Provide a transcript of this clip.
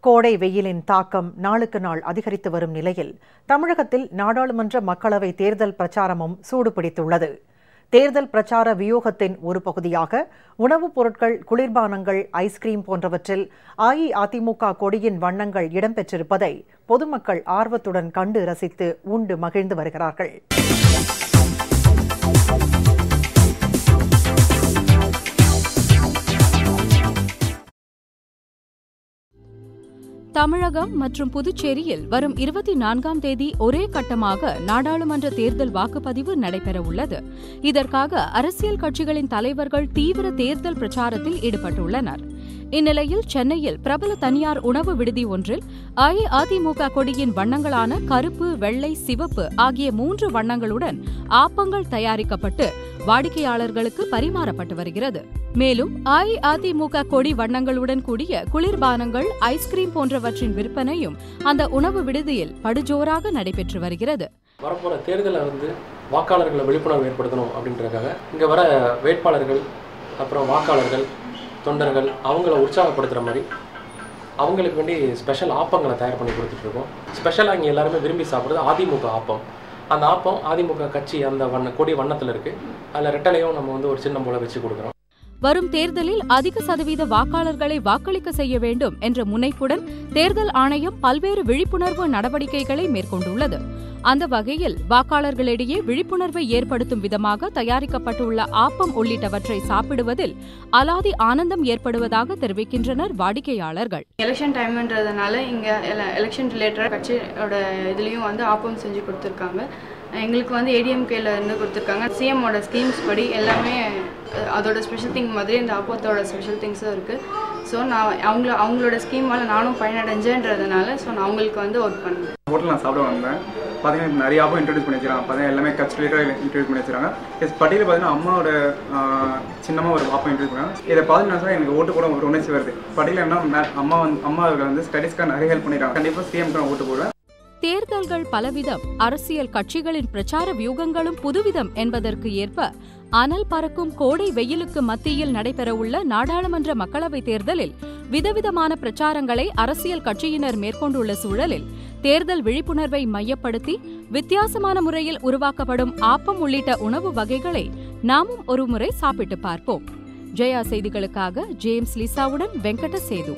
கோடை வெயிலின் தாக்கம் நாளுக்கு நாள் அதிகரித்து வரும் நிலையில் தமிழகத்தில் நாடாளுமன்ற மக்களவை தேர்தல் பிரச்சாரமும் சூடுபிடித்துள்ளது. தேர்தல் பிரச்சார வியூகத்தின் ஒரு பகுதியாக உணவுப் பொருட்கள், குளிர்பானங்கள், ஐஸ்கிரீம் போன்றவற்றில் அஇஅதிமுக கொடியின் வண்ணங்கள் இடம்பெற்றிருப்பதை பொதுமக்கள் ஆர்வத்துடன் கண்டு ரசித்து உண்டு மகிழ்ந்து வருகிறார்கள். தமிழகம் மற்றும் புதுச்சேரியில் வரும் 24ஆம் தேதி ஒரே கட்டமாக நாடாளுமன்ற தேர்தல் வாக்குப்பதிவு நடைபெறவுள்ளது. இதற்காக அரசியல் கட்சிகளின் தலைவர்கள் தீவிர தேர்தல் பிரச்சாரத்தில் ஈடுபட்டுள்ளனர். இந்நிலையில் சென்னையில் பிரபல தனியார் உணவு விடுதி ஒன்றில் அஇஅதிமுக கொடியின் வண்ணங்களான கருப்பு, வெள்ளை, சிவப்பு ஆகிய 3 வண்ணங்களுடன் ஆப்பங்கள் தயாரிக்கப்பட்டு வாடிக்கையாளர்களுக்கு பரிமாறப்பட்டு வருகிறது. மேலும் அஇஅதிமுக கொடி வண்ணங்களுடன் கூடிய குளிர்பானங்கள், ஐஸ்கிரீம் போன்றவற்றின் விற்பனையும் அந்த உணவு விடுதியில் படுஜோராக நடைபெற்று வருகிறது. வரப்போற தேர்தலை வாக்காளர்களை விழிப்புணர்வு ஏற்படுத்தணும் அப்படின்றதுக்காக இங்க வர வேட்பாளர்கள், அப்புறம் வாக்காளர்கள், தொண்டர்கள் அவங்கள உற்சாகப்படுத்துகிற மாதிரி அவங்களுக்கு வேண்டி ஸ்பெஷல் ஆப்பங்களை தயார் பண்ணி கொடுத்துட்ருக்கோம். ஸ்பெஷலாக இங்கே எல்லாருமே விரும்பி சாப்பிட்றது அதிமுக ஆப்பம். அந்த ஆப்பம் அதிமுக கட்சி அந்த கொடி வண்ணத்தில் இருக்குது. அதில் ரெட்டலையும் நம்ம ஒரு சின்னம் போல வச்சு கொடுக்குறோம். வரும் தேர்தலில் அதிக சதவீத வாக்காளர்களை வாக்களிக்க செய்ய வேண்டும் என்ற முனைப்புடன் தேர்தல் ஆணையம் பல்வேறு விழிப்புணர்வு நடவடிக்கைகளை மேற்கொண்டுள்ளது. அந்த வகையில் வாக்காளர்களிடையே விழிப்புணர்வை ஏற்படுத்தும் விதமாக தயாரிக்கப்பட்டுள்ள ஆப்பம் உள்ளிட்டவற்றை சாப்பிடுவதில் அலாதி ஆனந்தம் ஏற்படுவதாக தெரிவிக்கின்றனர் வாடிக்கையாளர்கள். எலெக்ஷன் டைம்ன்றதுனால இங்க எலெக்ஷன் ரிலேட்டட் கட்சியோட இதுலயும் ஆப்பம் செஞ்சு கொடுத்துருக்காங்க. எங்களுக்கு ஏடிஎம்கேல இருந்து கொடுத்துருக்காங்க. சிஎம்மோட ஸ்கீம்ஸ் படி எல்லாமே அதோட ஸ்பெஷல் திங் மாதிரி இந்த ஆப்பத்தோட ஸ்பெஷல் திங்ஸும் இருக்குது. ஸோ நான் அவங்களோட ஸ்கீமால் நானும் பயனடைஞ்சேன்றதுனால நான் அவங்களுக்கு ஒர்க் பண்ணேன். ஹோட்டல் நான் சாப்பிட வந்தேன். பார்த்தீங்கன்னா நிறைய ஆப்பம் இன்ட்ரடியூஸ் பண்ணி வச்சுருக்காங்க. பார்த்தீங்கன்னா எல்லாமே கட்சி ரிலேட்டடாக இன்ட்ரடியூஸ் பண்ணி வச்சுருக்காங்க. பட்டியலில் பார்த்தீங்கன்னா அம்மாவோட சின்னமாக ஒரு ஆப்பம் இன்ட்ரடியூஸ் பண்ணாங்க. இதை பார்த்தீங்கன்னா எனக்கு ஓட்டு கூட ஒரு உணர்ச்சி வருது. பட்டியலில் என்ன அம்மா அவர்கள் ஸ்டடீஸ்க்காக நிறைய ஹெல்ப் பண்ணிடுறாங்க. கண்டிப்பாக சிஎம்க்கு நான் ஓட்டு போடுவேன். தேர்தல்கள் பலவிதம், அரசியல் கட்சிகளின் பிரச்சார வியூகங்களும் புதுவிதம் என்பதற்கு ஏற்ப அனல் பறக்கும் கோடை வெயிலுக்கு மத்தியில் நடைபெறவுள்ள நாடாளுமன்ற மக்களவைத் தேர்தலில் விதவிதமான பிரச்சாரங்களை அரசியல் கட்சியினர் மேற்கொண்டுள்ள சூழலில் தேர்தல் விழிப்புணர்வை மையப்படுத்தி வித்தியாசமான முறையில் உருவாக்கப்படும் ஆப்பம் உள்ளிட்ட உணவு வகைகளை நாமும் ஒருமுறை சாப்பிட்டு பார்ப்போம். ஜெயா செய்திகளுக்காக ஜேம்ஸ் லிசாவுடன் வெங்கட சேது.